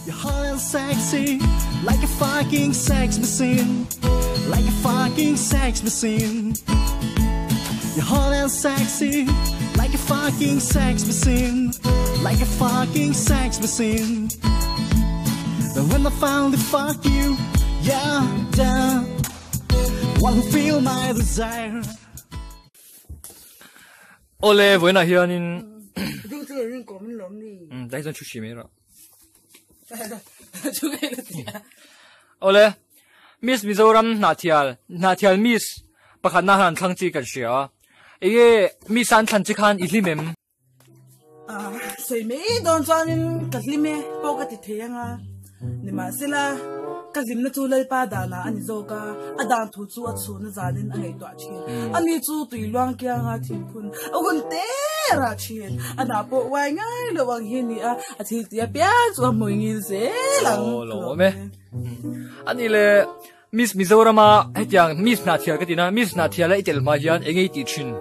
You're hot and sexy, like a fucking sex machine, like a fucking sex machine. You're hot and sexy, like a fucking sex machine, like a fucking sex machine. But when I finally fuck you, yeah, damn, one who feel my desire. Ole, buena hianin. 등등은 고민 넘니. 나이선 조심해라. 죽여야겠다. Ole, Miss Mizoram Natial Miss Pakanahan Tangji Kanshia. I게 Miss An Tanjikan Ilimem. Soy me don chanin kaslime pokati theyanga. Nima sila kasim na tulay pa dana ani zoka adan tu chu achu na zanin angai to achi. Ani chu tuilwang kya nga thingpun. Agun tera chin. Ana po wai ngai lawang hini a athil tia pya chu moingil se lang. Lo me. Anile Miss Mizorama hetyang Miss Natial katina Miss Natial itel mayan engei ti chin.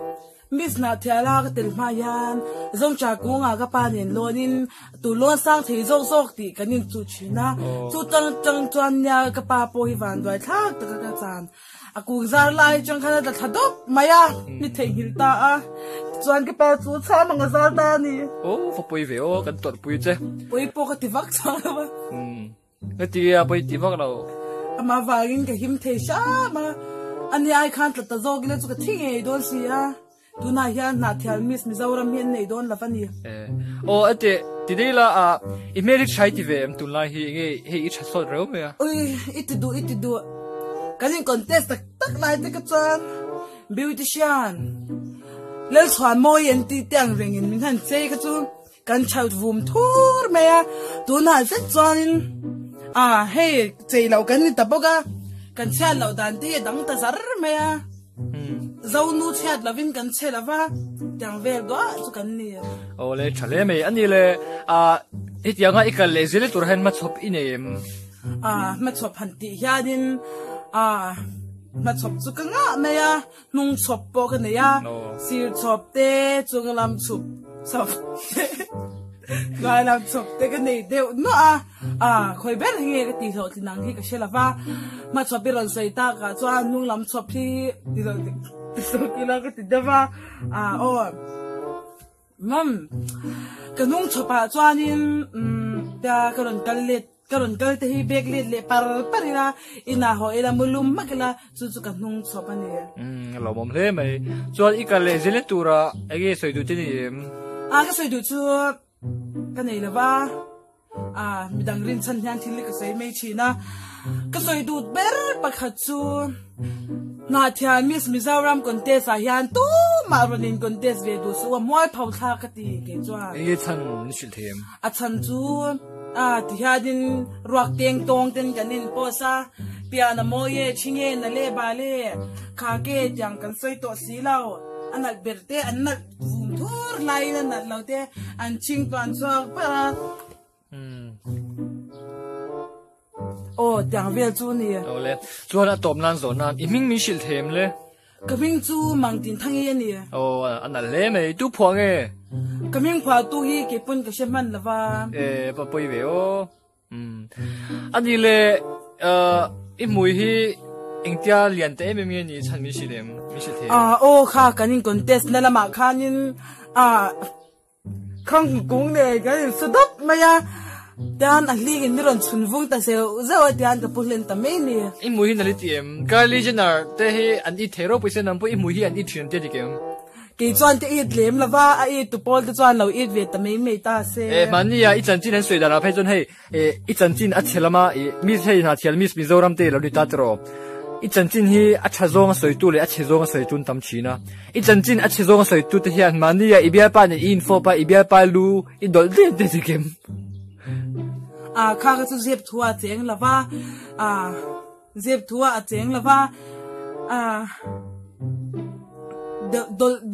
Miss Natiala ka telmayan zong cha ko nga ka panin lonin tu lon sang thei zong sok ti kanin chu china chu tang chuan nya ka pa po hi van doi thak ta ka chan aku zar lai chang khana da thadop maya ni thei hil ta a chuan ka pa chu cha mang zar ta ni Oh, for poi veo kan tot pui che. poi po ka ti vak cha ba Tia poi ti vak lo. ama vagin ka him thei sha ma ani ai khan ta zog le chu ka thing e don si a tu na hian na thial Miss Mizoram hian nei don lafani Oh, ate tidela imeri chai ti ve tu lai hi he ich so ro me. oi itidu kanin contest tak lai te ka chan beautician lel chwan mo yen ti tang ringin min han che ka chu kan chaut vum thur me ya tu na se chanin hey chei lo kan ni tapoka kan cha lo dan ti dang ta zar me ya zau nu chat lavin kan che lava tang vel do chu kan ni Ole chale me anile ityanga ikal lezile turhan ma chop inem. ma chop han ti hianin ma chop chu ka nga me ya nung chop po ka ne ya sir chop te chung lam chup chop gai lam chop te ka nei de no khoi ber nge ka ti so ti nang hi ka shela ma chop bi ron sai ta ka chuan nung lam chop thi ti so ki la ka ti dava mam ka nung chopa chuanin ta karon kal te hi bek le parina ina ho ila mulum makla chu ka nung chopa ne Lo mom le me. Chuan ikal lezile tura ege soidu ti nim. ka soidu chu ka nei lawa midang rin chan hian thil ka sei mai china ka soidu ber pakhat chu na thian Miss Mizoram contest a hian tu maronin contest ve du su moi phau tha ka ti ke chuan Ege chan nishil them. a chan chu ti hiadin ruak teng tong ten kanin posa piano mo ye chinge na le ba le kha ke jang kan soi to si lao anal berte anal vum thur lai na laute an ching pan so pa jang vel chu ni Ole chuan atom nan zo nan iming mi shil them le. kaming chu mangtin thangi ni Anal le me tu phuang e. kaming phwa tu hi ke pun ka sheman lawa Pa poi veo. Anile imui hi ingtia lian te me mi ni chan mi shilem mi shil them. kha kanin contest na lama khanin khang kung ne ga sudop maya dan ahligin niron chunvung ta se zawa tian ka pulen ta me ni Imui hi nalitiem Kylie Jenner te hi an I thero pise nam po imui hi an I thian te dikem. ke chuan te it lem lawa a it tu pol te chuan lo it ve ta me ta se Mania I chan chin an soi dara phe chon hei I chan chin a chelama Miss hei na thial Miss Mizoram te lo ni ta tro. I chan chin hi a chazong soi tu le a chezong soi tun tam china. I chan chin a chezong soi tu te hian mania ibia pa ni info pa ibia pa lu I dol de dikem. kha ka chu zep thua cheng lawa zep thua a cheng lawa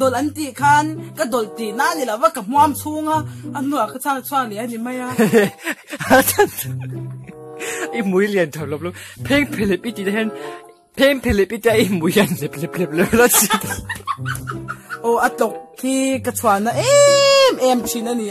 dol anti khan ka dol ti na ni lawa ka muam chunga anu ka chang le ani maya Imui lian thol lo pheng philip I ti hen pheng philip I ta imui yan lep lo chi. atok ki ka chwana em china ni